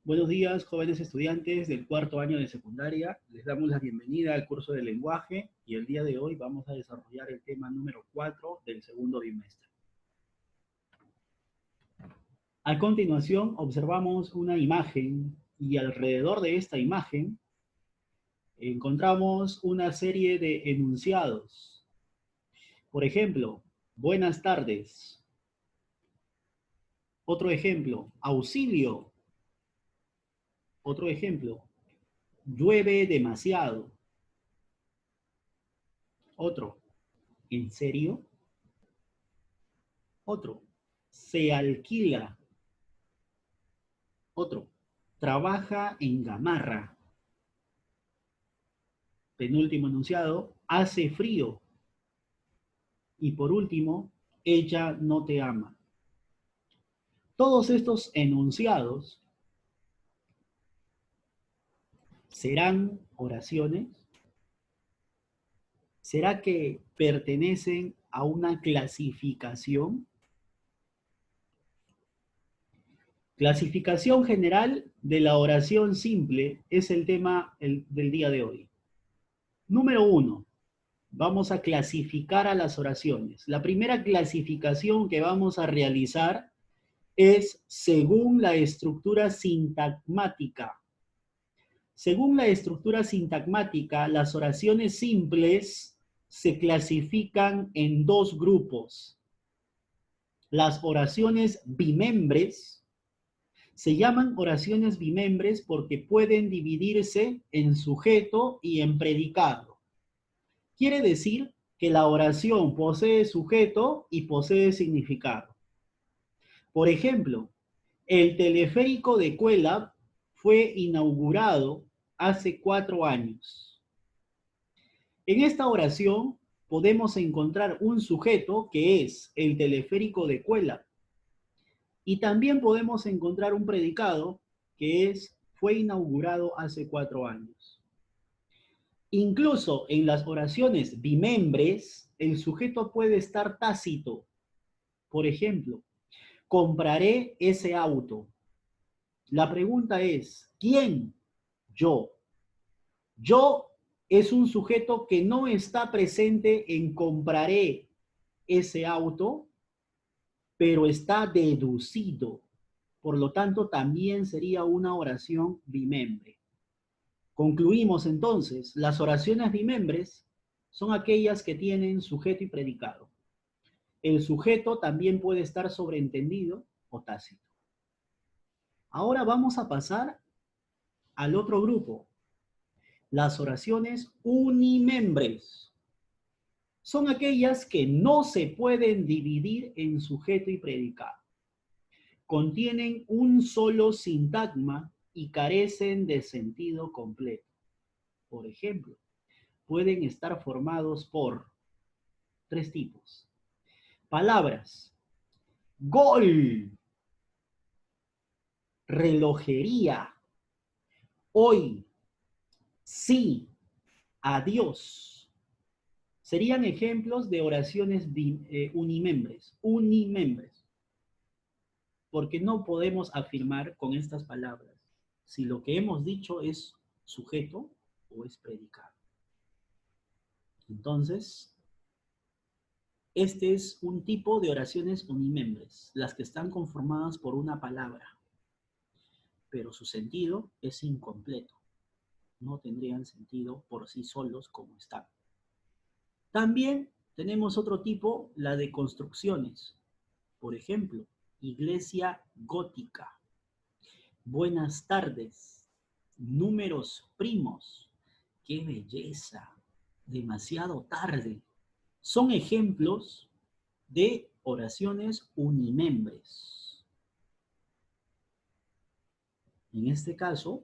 Buenos días, jóvenes estudiantes del cuarto año de secundaria. Les damos la bienvenida al curso de lenguaje y el día de hoy vamos a desarrollar el tema número 4 del segundo bimestre. A continuación, observamos una imagen y alrededor de esta imagen encontramos una serie de enunciados. Por ejemplo, buenas tardes. Otro ejemplo, auxilio. Otro ejemplo, llueve demasiado. Otro, ¿en serio? Otro, se alquila. Otro, trabaja en Gamarra. Penúltimo enunciado, hace frío. Y por último, ella no te ama. Todos estos enunciados serán oraciones. ¿Será que pertenecen a una clasificación? Clasificación general de la oración simple es el tema del día de hoy. Número 1. Vamos a clasificar a las oraciones. La primera clasificación que vamos a realizar es según la estructura sintagmática. Según la estructura sintagmática, las oraciones simples se clasifican en dos grupos. Las oraciones bimembres se llaman oraciones bimembres porque pueden dividirse en sujeto y en predicado. Quiere decir que la oración posee sujeto y posee significado. Por ejemplo, el teleférico de Cuelap fue inaugurado hace 4 años. En esta oración podemos encontrar un sujeto que es el teleférico de Cuelap. Y también podemos encontrar un predicado que fue inaugurado hace 4 años. Incluso en las oraciones bimembres, el sujeto puede estar tácito. Por ejemplo, compraré ese auto. La pregunta es, ¿quién? Yo. Yo es un sujeto que no está presente en compraré ese auto, pero está deducido. Por lo tanto, también sería una oración bimembre. Concluimos entonces, las oraciones bimembres son aquellas que tienen sujeto y predicado. El sujeto también puede estar sobreentendido o tácito. Ahora vamos a pasar al otro grupo, las oraciones unimembres. Son aquellas que no se pueden dividir en sujeto y predicado. Contienen un solo sintagma y carecen de sentido completo. Por ejemplo, pueden estar formados por 3 tipos. Palabras: gol, relojería, hoy, sí, adiós. Serían ejemplos de oraciones unimembres. Porque no podemos afirmar con estas palabras si lo que hemos dicho es sujeto o es predicado. Entonces, este es un tipo de oraciones unimembres, las que están conformadas por una palabra, pero su sentido es incompleto. No tendrían sentido por sí solos como están. También tenemos otro tipo, la de construcciones. Por ejemplo, iglesia gótica. Buenas tardes. Números primos. ¡Qué belleza! Demasiado tarde. Son ejemplos de oraciones unimembres. En este caso,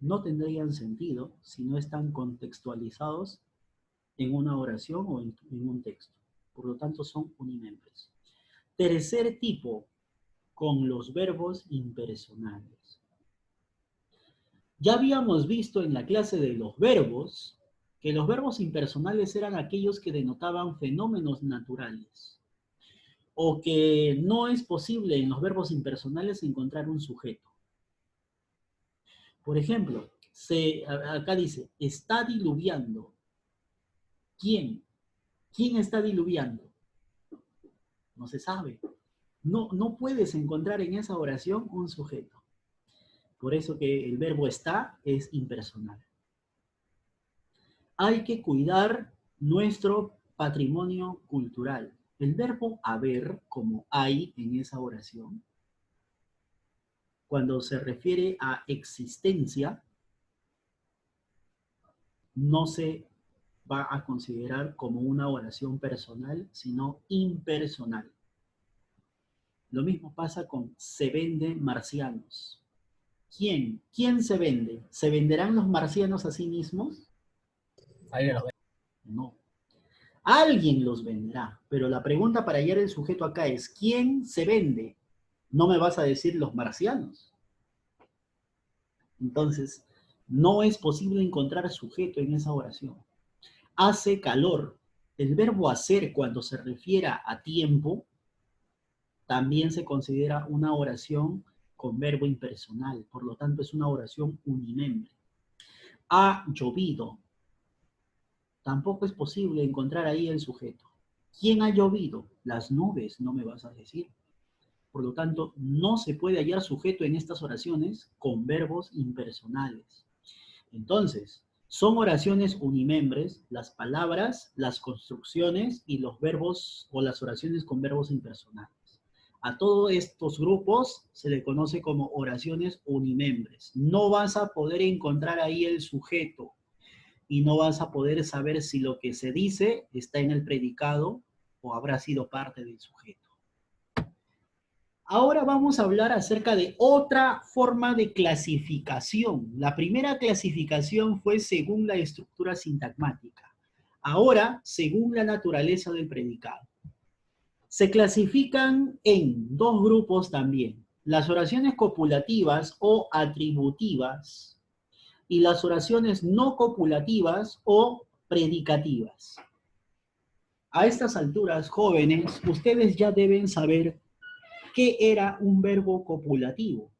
no tendrían sentido si no están contextualizados en una oración o en un texto. Por lo tanto, son unimembres. Tercer tipo, con los verbos impersonales. Ya habíamos visto en la clase de los verbos que los verbos impersonales eran aquellos que denotaban fenómenos naturales o que no es posible en los verbos impersonales encontrar un sujeto. Por ejemplo, acá dice, está diluviando. ¿Quién? ¿Quién está diluviando? No se sabe. No puedes encontrar en esa oración un sujeto. Por eso que el verbo está es impersonal. Hay que cuidar nuestro patrimonio cultural. El verbo haber, como hay en esa oración, cuando se refiere a existencia, no se va a considerar como una oración personal, sino impersonal. Lo mismo pasa con se venden marcianos. ¿Quién? ¿Quién se vende? ¿Se venderán los marcianos a sí mismos? Alguien los ve. No. Alguien los venderá, pero la pregunta para hallar el sujeto acá es, ¿quién se vende? No me vas a decir los marcianos. Entonces, no es posible encontrar sujeto en esa oración. Hace calor. El verbo hacer cuando se refiera a tiempo también se considera una oración con verbo impersonal, por lo tanto es una oración unimembre. Ha llovido. Tampoco es posible encontrar ahí el sujeto. ¿Quién ha llovido? Las nubes, no me vas a decir. Por lo tanto, no se puede hallar sujeto en estas oraciones con verbos impersonales. Entonces, son oraciones unimembres, las palabras, las construcciones y los verbos o las oraciones con verbos impersonales. A todos estos grupos se le conoce como oraciones unimembres. No vas a poder encontrar ahí el sujeto y no vas a poder saber si lo que se dice está en el predicado o habrá sido parte del sujeto. Ahora vamos a hablar acerca de otra forma de clasificación. La primera clasificación fue según la estructura sintagmática. Ahora, según la naturaleza del predicado. Se clasifican en dos grupos también. Las oraciones copulativas o atributivas y las oraciones no copulativas o predicativas. A estas alturas, jóvenes, ustedes ya deben saber qué era un verbo copulativo.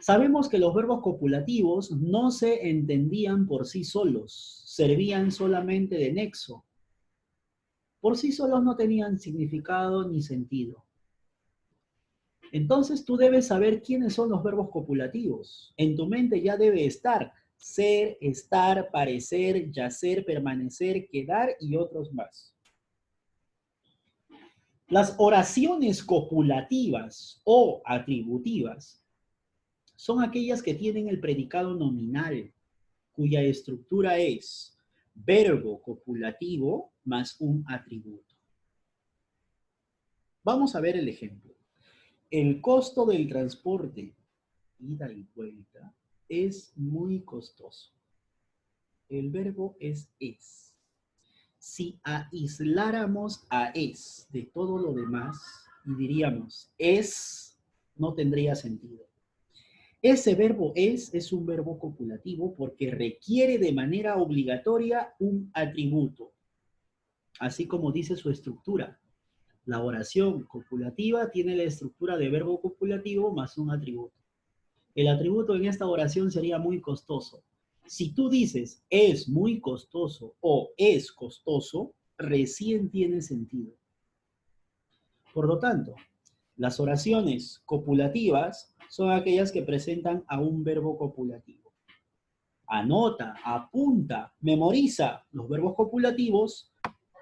Sabemos que los verbos copulativos no se entendían por sí solos, servían solamente de nexo. Por sí solos no tenían significado ni sentido. Entonces tú debes saber quiénes son los verbos copulativos. En tu mente ya debe estar ser, estar, parecer, yacer, permanecer, quedar y otros más. Las oraciones copulativas o atributivas son aquellas que tienen el predicado nominal, cuya estructura es verbo copulativo más un atributo. Vamos a ver el ejemplo. El costo del transporte, ida y vuelta, es muy costoso. El verbo es. Si aisláramos a es de todo lo demás y diríamos es, no tendría sentido. Ese verbo es un verbo copulativo porque requiere de manera obligatoria un atributo, así como dice su estructura. La oración copulativa tiene la estructura de verbo copulativo más un atributo. El atributo en esta oración sería muy costoso. Si tú dices es muy costoso o es costoso, recién tiene sentido. Por lo tanto, las oraciones copulativas son aquellas que presentan a un verbo copulativo. Anota, apunta, memoriza los verbos copulativos: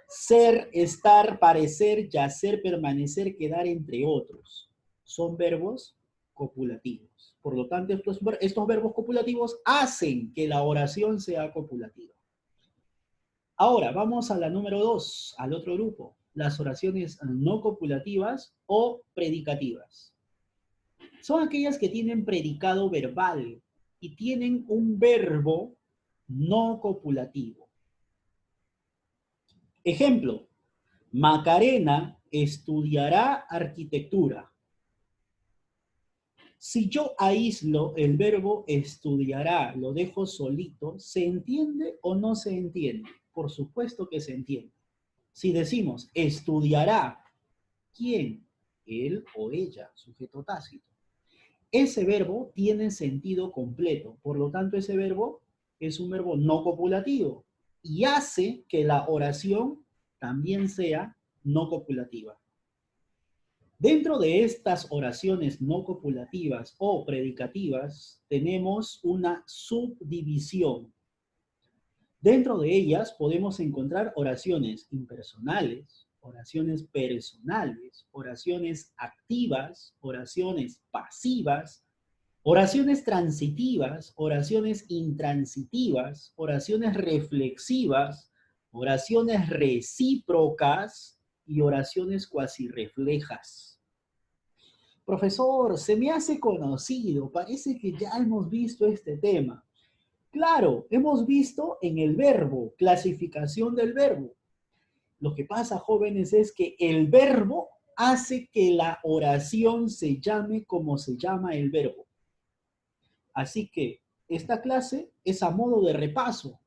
ser, estar, parecer, yacer, permanecer, quedar, entre otros. Son verbos copulativos. Por lo tanto, estos verbos copulativos hacen que la oración sea copulativa. Ahora, vamos a la número 2, al otro grupo, las oraciones no copulativas o predicativas. Son aquellas que tienen predicado verbal y tienen un verbo no copulativo. Ejemplo, Macarena estudiará arquitectura. Si yo aíslo el verbo estudiará, lo dejo solito, ¿se entiende o no se entiende? Por supuesto que se entiende. Si decimos estudiará, ¿quién? Él o ella, sujeto tácito. ese verbo tiene sentido completo. Por lo tanto, ese verbo es un verbo no copulativo y hace que la oración también sea no copulativa. Dentro de estas oraciones no copulativas o predicativas, tenemos una subdivisión. Dentro de ellas podemos encontrar oraciones impersonales, oraciones personales, oraciones activas, oraciones pasivas, oraciones transitivas, oraciones intransitivas, oraciones reflexivas, oraciones recíprocas y oraciones cuasirreflejas. Profesor, se me hace conocido, parece que ya hemos visto este tema. Claro, hemos visto en el verbo, clasificación del verbo. Lo que pasa, jóvenes, es que el verbo hace que la oración se llame como se llama el verbo. Así que esta clase es a modo de repaso.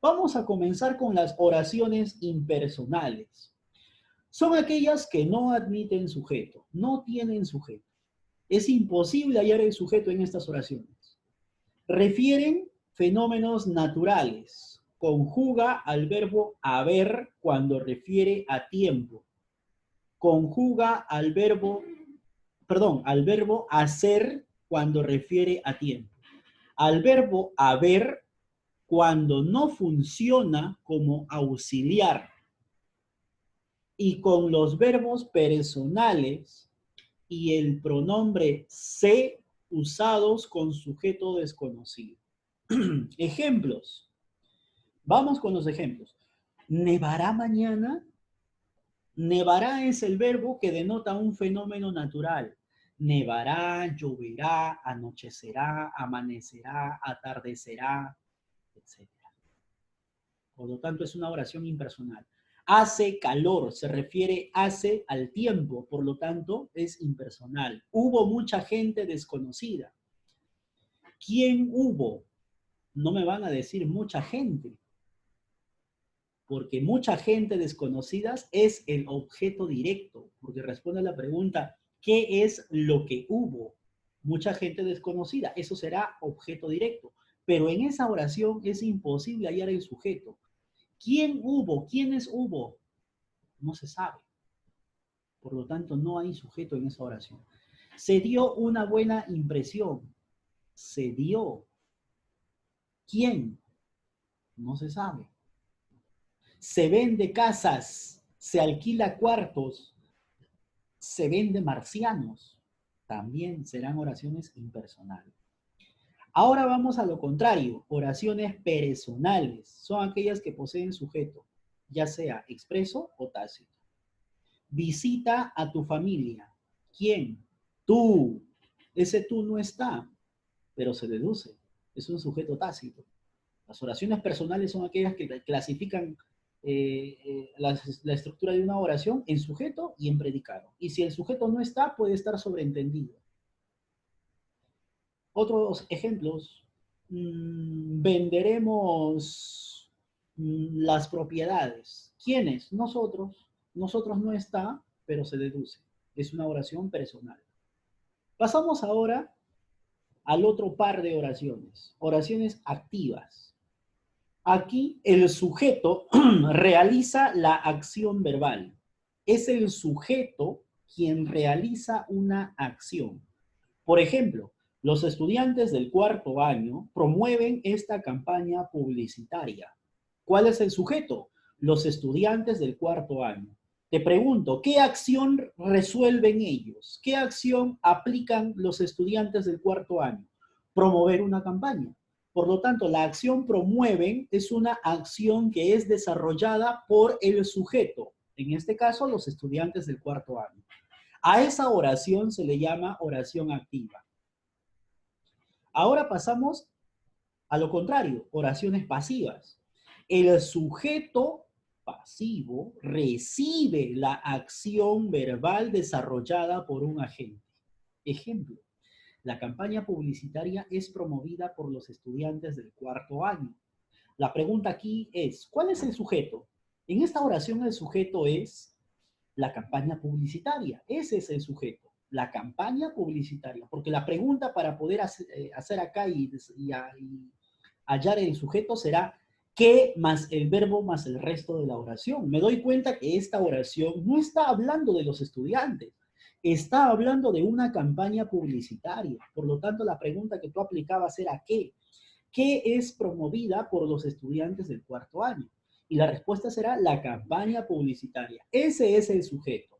Vamos a comenzar con las oraciones impersonales. Son aquellas que no admiten sujeto, no tienen sujeto. Es imposible hallar el sujeto en estas oraciones. Refieren fenómenos naturales. Conjuga al verbo haber cuando refiere a tiempo. Conjuga al verbo hacer cuando refiere a tiempo. Al verbo haber cuando no funciona como auxiliar. Y con los verbos personales y el pronombre se usados con sujeto desconocido. Ejemplos. Vamos con los ejemplos. ¿Nevará mañana? Nevará es el verbo que denota un fenómeno natural. Nevará, lloverá, anochecerá, amanecerá, atardecerá, etc. Por lo tanto, es una oración impersonal. Hace calor, se refiere hace al tiempo, por lo tanto, es impersonal. Hubo mucha gente desconocida. ¿Quién hubo? No me van a decir mucha gente, porque mucha gente desconocida es el objeto directo, porque responde a la pregunta, ¿qué es lo que hubo? Mucha gente desconocida, eso será objeto directo, pero en esa oración es imposible hallar el sujeto. ¿Quién hubo? ¿Quiénes hubo? No se sabe. Por lo tanto, no hay sujeto en esa oración. Se dio una buena impresión. Se dio. ¿Quién? No se sabe. Se vende casas, se alquila cuartos, se vende marcianos. También serán oraciones impersonales. Ahora vamos a lo contrario, oraciones personales. Son aquellas que poseen sujeto, ya sea expreso o tácito. Visita a tu familia. ¿Quién? Tú. Ese tú no está, pero se deduce. Es un sujeto tácito. Las oraciones personales son aquellas que clasifican la estructura de una oración en sujeto y en predicado. Y si el sujeto no está, puede estar sobreentendido. Otros ejemplos. Venderemos las propiedades. ¿Quiénes? Nosotros. Nosotros no está, pero se deduce. Es una oración personal. Pasamos ahora al otro par de oraciones. Oraciones activas. Aquí el sujeto realiza la acción verbal. Es el sujeto quien realiza una acción. Por ejemplo, los estudiantes del cuarto año promueven esta campaña publicitaria. ¿Cuál es el sujeto? Los estudiantes del cuarto año. Te pregunto, ¿qué acción resuelven ellos? ¿Qué acción aplican los estudiantes del cuarto año? Promover una campaña. Por lo tanto, la acción promueven es una acción que es desarrollada por el sujeto. En este caso, los estudiantes del cuarto año. A esa oración se le llama oración activa. Ahora pasamos a lo contrario, oraciones pasivas. El sujeto pasivo recibe la acción verbal desarrollada por un agente. Ejemplo, la campaña publicitaria es promovida por los estudiantes del cuarto año. La pregunta aquí es, ¿cuál es el sujeto? En esta oración el sujeto es la campaña publicitaria. Ese es el sujeto. La campaña publicitaria, porque la pregunta para poder hacer acá y hallar el sujeto será ¿qué más el verbo más el resto de la oración? Me doy cuenta que esta oración no está hablando de los estudiantes, está hablando de una campaña publicitaria. Por lo tanto, la pregunta que tú aplicabas era ¿qué? ¿Qué es promovida por los estudiantes del cuarto año? Y la respuesta será la campaña publicitaria. Ese es el sujeto.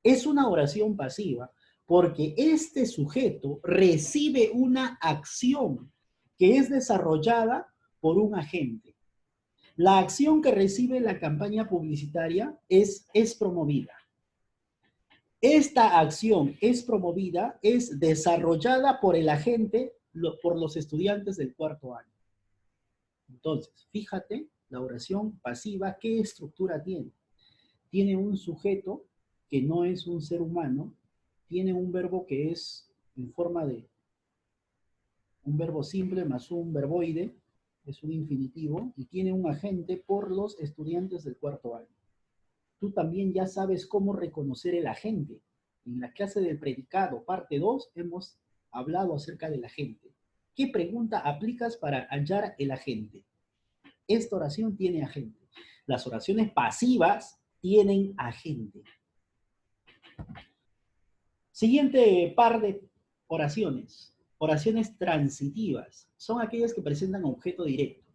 Es una oración pasiva porque este sujeto recibe una acción que es desarrollada por un agente. La acción que recibe la campaña publicitaria es promovida. Esta acción es promovida, es desarrollada por el agente, por los estudiantes del cuarto año. Entonces, fíjate, la oración pasiva, ¿qué estructura tiene? Tiene un sujeto que no es un ser humano, tiene un verbo que es en forma de un verbo simple más un verboide, es un infinitivo, y tiene un agente por los estudiantes del cuarto año. Tú también ya sabes cómo reconocer el agente. En la clase del predicado, parte 2, hemos hablado acerca del agente. ¿Qué pregunta aplicas para hallar el agente? Esta oración tiene agente. Las oraciones pasivas tienen agente. Siguiente par de oraciones. Oraciones transitivas. Son aquellas que presentan objeto directo.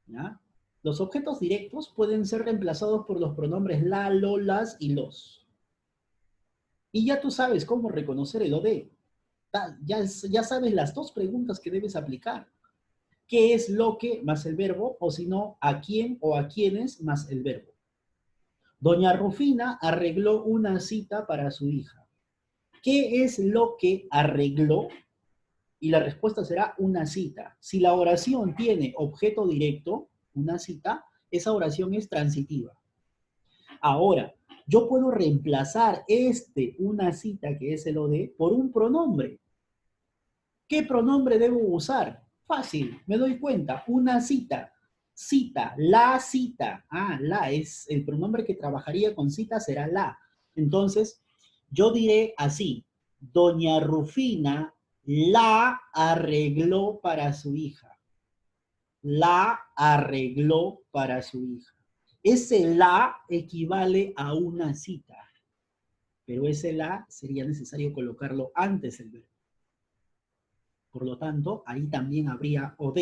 ¿Ya? Los objetos directos pueden ser reemplazados por los pronombres la, lo, las y los. Y ya tú sabes cómo reconocer el OD. Ya sabes las dos preguntas que debes aplicar. ¿Qué es lo que más el verbo? O si no, ¿a quién o a quiénes más el verbo? Doña Rufina arregló una cita para su hija. ¿Qué es lo que arregló? Y la respuesta será una cita. Si la oración tiene objeto directo, una cita, esa oración es transitiva. Ahora, yo puedo reemplazar una cita, que es el OD, por un pronombre. ¿Qué pronombre debo usar? Fácil, me doy cuenta. Una cita. Cita, la cita. Ah, la es el pronombre que trabajaría con cita, será la. Entonces, yo diré así. Doña Rufina la arregló para su hija. La arregló para su hija. Ese la equivale a una cita, pero ese la sería necesario colocarlo antes del verbo. Por lo tanto, ahí también habría OD.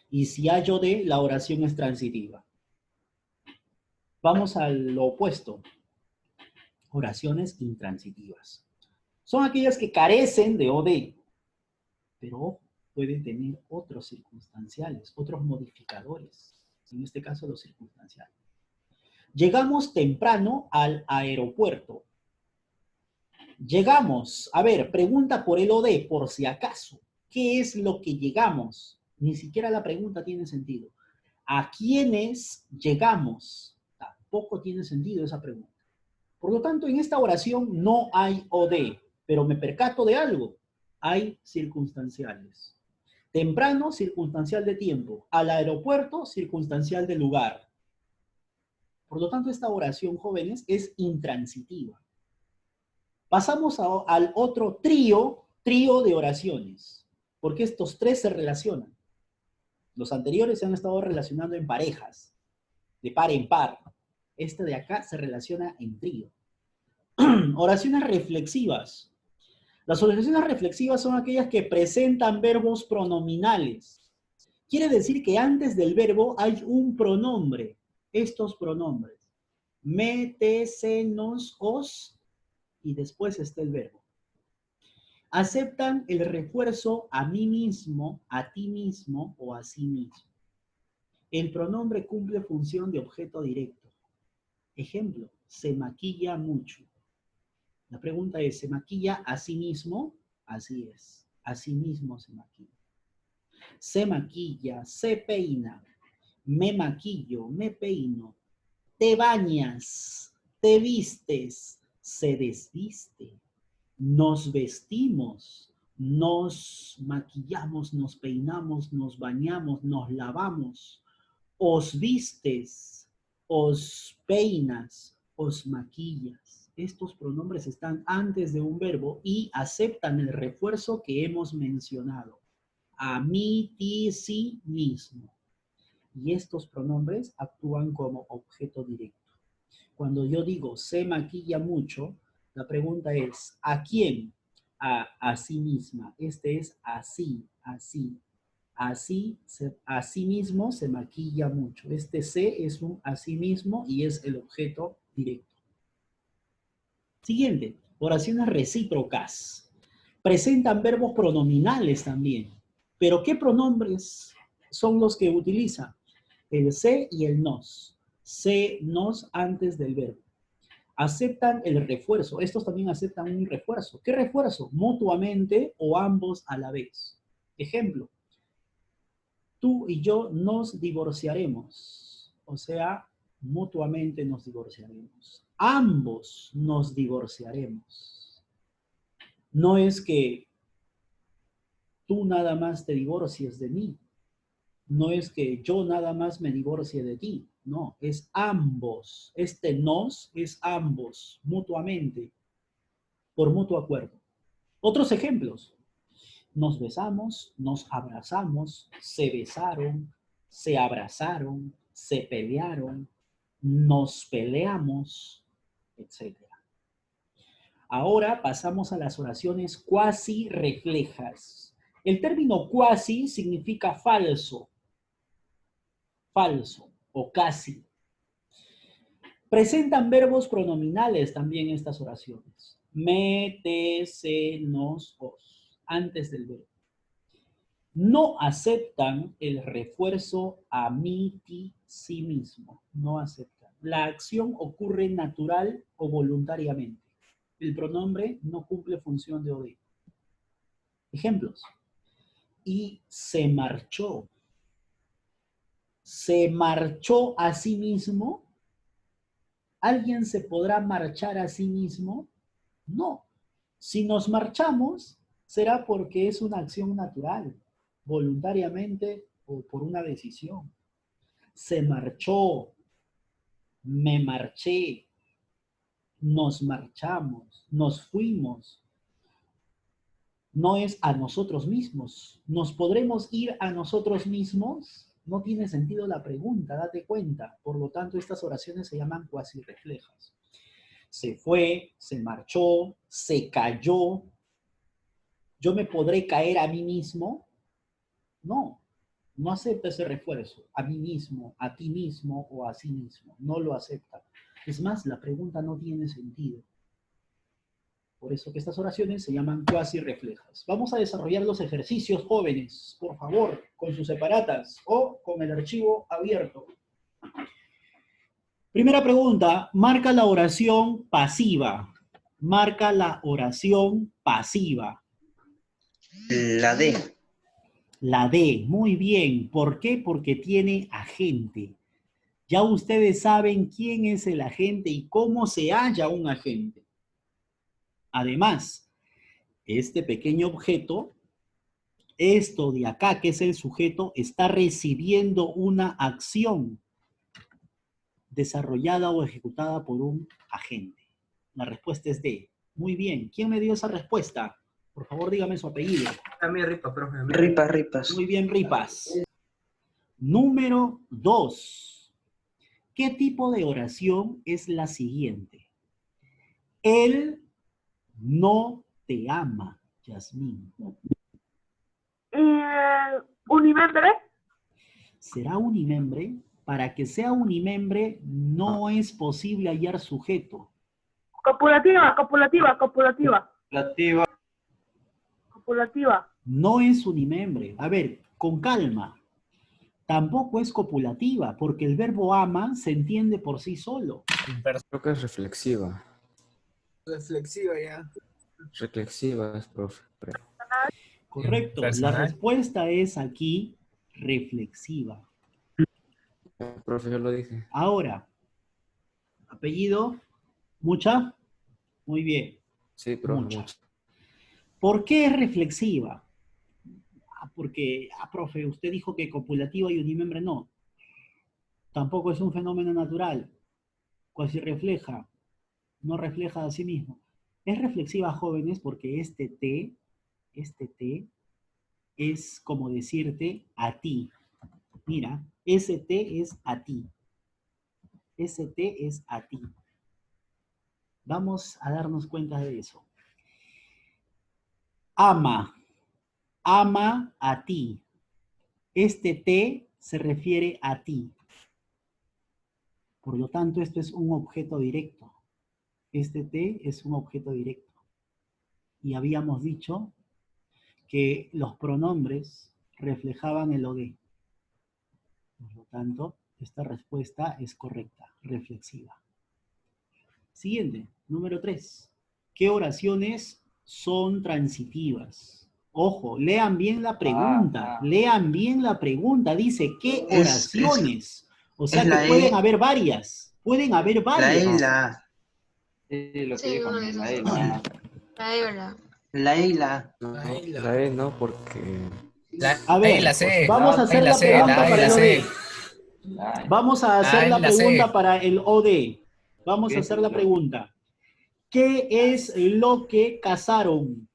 Y si hay OD, la oración es transitiva. Vamos al opuesto. Oraciones intransitivas. Son aquellas que carecen de OD, pero pueden tener otros circunstanciales, otros modificadores. En este caso, los circunstanciales. Llegamos temprano al aeropuerto. Llegamos. A ver, pregunta por el OD, por si acaso. ¿Qué es lo que llegamos? Ni siquiera la pregunta tiene sentido. ¿A quiénes llegamos? Tampoco tiene sentido esa pregunta. Por lo tanto, en esta oración no hay OD, pero me percato de algo. Hay circunstanciales. Temprano, circunstancial de tiempo. Al aeropuerto, circunstancial de lugar. Por lo tanto, esta oración, jóvenes, es intransitiva. Pasamos al otro trío de oraciones, porque estos tres se relacionan. Los anteriores se han estado relacionando en parejas, de par en par. Este de acá se relaciona en trío. Oraciones reflexivas. Las oraciones reflexivas son aquellas que presentan verbos pronominales. Quiere decir que antes del verbo hay un pronombre. Estos pronombres. Me, te, se, nos, os, y después está el verbo. Aceptan el refuerzo a mí mismo, a ti mismo o a sí mismo. El pronombre cumple función de objeto directo. Ejemplo, se maquilla mucho. La pregunta es, ¿se maquilla a sí mismo? Así es, a sí mismo se maquilla. Se maquilla, se peina, me maquillo, me peino, te bañas, te vistes, se desviste, nos vestimos, nos maquillamos, nos peinamos, nos bañamos, nos lavamos, os vistes, os peinas, os maquillas. Estos pronombres están antes de un verbo y aceptan el refuerzo que hemos mencionado. A mí, ti, sí, mismo. Y estos pronombres actúan como objeto directo. Cuando yo digo se maquilla mucho, la pregunta es ¿a quién? A sí misma. Este es así, así. A sí mismo se maquilla mucho. Este se es un a sí mismo y es el objeto directo. Siguiente, oraciones recíprocas. Presentan verbos pronominales también. Pero ¿qué pronombres son los que utiliza? El se y el nos. Se, nos antes del verbo. Aceptan el refuerzo. Estos también aceptan un refuerzo. ¿Qué refuerzo? Mutuamente o ambos a la vez. Ejemplo, tú y yo nos divorciaremos. O sea, mutuamente nos divorciaremos. Ambos nos divorciaremos. No es que tú nada más te divorcies de mí. No es que yo nada más me divorcie de ti. No, es ambos. Este nos es ambos, mutuamente, por mutuo acuerdo. Otros ejemplos. Nos besamos, nos abrazamos, se besaron, se abrazaron, se pelearon, nos peleamos, etc. Ahora pasamos a las oraciones cuasi reflejas. El término cuasi significa falso, falso o casi. Presentan verbos pronominales también estas oraciones. Me, te, se, nos, os, antes del verbo. No aceptan el refuerzo a mí, ti, sí mismo. No aceptan. La acción ocurre natural o voluntariamente. El pronombre no cumple función de OD. Ejemplos. Y se marchó. ¿Se marchó a sí mismo? ¿Alguien se podrá marchar a sí mismo? No. Si nos marchamos, será porque es una acción natural, voluntariamente o por una decisión. Se marchó, me marché, nos marchamos, nos fuimos. No es a nosotros mismos. ¿Nos podremos ir a nosotros mismos? No tiene sentido la pregunta, date cuenta. Por lo tanto, estas oraciones se llaman cuasi reflejas. Se fue, se marchó, se cayó. ¿Yo me podré caer a mí mismo? No, no acepta ese refuerzo. A mí mismo, a ti mismo o a sí mismo. No lo acepta. Es más, la pregunta no tiene sentido. Por eso que estas oraciones se llaman cuasi reflejas. Vamos a desarrollar los ejercicios, jóvenes, por favor, con sus separatas o con el archivo abierto. Primera pregunta, marca la oración pasiva. Marca la oración pasiva. La D. La D, muy bien. ¿Por qué? Porque tiene agente. Ya ustedes saben quién es el agente y cómo se halla un agente. Además, este pequeño objeto, esto de acá, que es el sujeto, está recibiendo una acción desarrollada o ejecutada por un agente. La respuesta es D. Muy bien. ¿Quién me dio esa respuesta? Por favor, dígame su apellido. A mí Ripa, profe. Ripas. Muy bien, Ripas. Número 2. ¿Qué tipo de oración es la siguiente? Él no te ama, Yasmín. Unimembre. ¿Será unimembre? Para que sea unimembre no es posible hallar sujeto. Copulativa. No es unimembre. A ver, con calma. Tampoco es copulativa, porque el verbo ama se entiende por sí solo. Creo que es reflexiva. Reflexiva ya. Reflexiva es, profe. Correcto. La Personal. respuesta es aquí reflexiva. Profe, yo lo dije. Ahora, apellido, ¿mucha? Muy bien. Sí, profe, Mucha. mucho. ¿Por qué es reflexiva? Porque, profe, usted dijo que copulativa y unimembre no. Tampoco es un fenómeno natural. Cuasi refleja. no refleja a sí mismo. Es reflexiva, jóvenes, porque este T es como decirte a ti. Mira, ese T es a ti. Ese T es a ti. Vamos a darnos cuenta de eso. Ama, ama a ti. Este T se refiere a ti. Por lo tanto, esto es un objeto directo. Este T es un objeto directo. Y habíamos dicho que los pronombres reflejaban el OD. Por lo tanto, esta respuesta es correcta, reflexiva. Siguiente, número 3. ¿Qué oraciones son transitivas? Ojo, lean bien la pregunta. Lean bien la pregunta. Dice, ¿qué oraciones? O sea que pueden haber varias. Pueden haber varias. La E, la A. Sí, lo que Sí, dijo, uno de esos. la E, la La E o la A. La E y la A. No, La E, la- la E no, porque... A ver, la C. vamos a hacer la la C, pregunta la para el C. OD. Vamos a hacer la la C. pregunta para el OD. Vamos a hacer la pregunta. ¿Qué es lo que cazaron?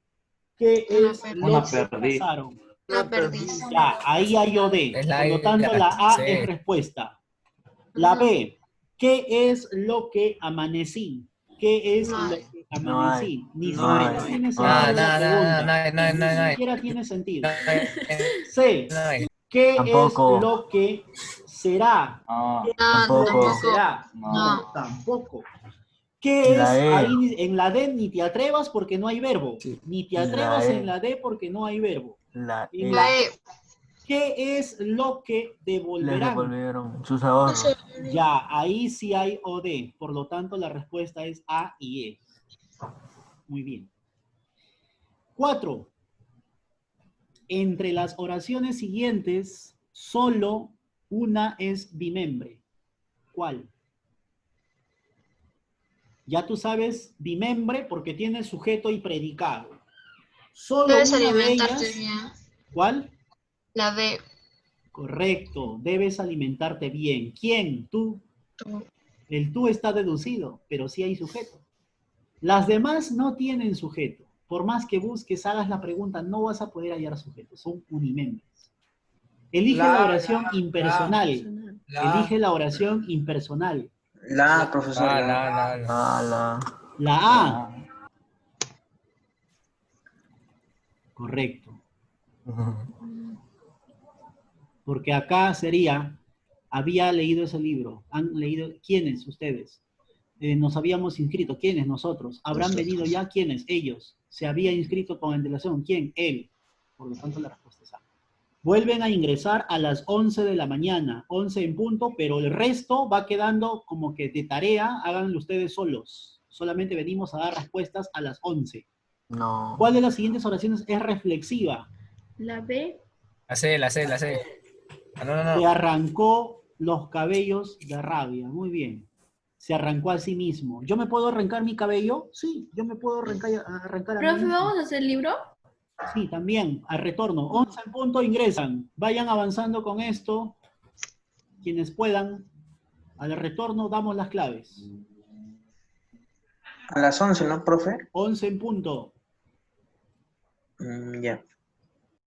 ¿Qué es lo que cazaron? Una perdiz. Ya, ahí hay OD. Es la Por lo E, tanto, la la A C. es respuesta. La B. ¿Qué es lo que amanecí? ¿Qué es No lo hay. que amanecí? Ni No hay. siquiera tiene No, sentido no, la pregunta. no, Ni siquiera tiene sentido. no, C. no. ¿Qué Tampoco. es lo que será? ¿Qué es No, lo que Tampoco. será? No. Tampoco. ¿Qué La es E. ahí en la D? Ni te atrevas porque no hay verbo. Sí. Ni te La atrevas E. en la D porque no hay verbo. La En E. la La E. ¿Qué es lo que Les devolverán? devolvieron sus No ahorros. sé. Ya, ahí sí hay OD. Por lo tanto, la respuesta es A y E. Muy bien. 4. Entre las oraciones siguientes, solo una es bimembre. ¿Cuál? Ya tú sabes bimembre porque tiene sujeto y predicado. Solo Debes una de alimentarte ellas. bien. ¿Cuál? La D. Correcto, debes alimentarte bien. ¿Quién? Tú. Tú. El tú está deducido, pero sí hay sujeto. Las demás no tienen sujeto. Por más que busques, hagas la pregunta, no vas a poder hallar sujeto. Son unimembres. Elige la oración impersonal. Elige la oración impersonal. La A, profesor. La A. La. La A. Correcto. Porque acá sería, había leído ese libro. ¿Han leído? ¿Quiénes? Ustedes. Nos habíamos inscrito. ¿Quiénes? Nosotros. ¿Habrán venido ya? ¿Quiénes? Ellos. ¿Se había inscrito con antelación? ¿Quién? Él. Por lo tanto, la respuesta es A. Vuelven a ingresar a las 11 de la mañana, 11 en punto, pero el resto va quedando como que de tarea, háganlo ustedes solos. Solamente venimos a dar respuestas a las 11. No. ¿Cuál de las siguientes oraciones es reflexiva? La B. La C, la C, la C. Ah, no, no, Se no. arrancó los cabellos de rabia. Muy bien. Se arrancó a sí mismo. ¿Yo me puedo arrancar mi cabello? Sí, yo me puedo arrancar a mí Profe, mismo. ¿vamos a hacer el libro? Sí, también, al retorno. 11 en punto ingresan. Vayan avanzando con esto. Quienes puedan. Al retorno damos las claves. A las 11, ¿no, profe? 11 en punto. Ya.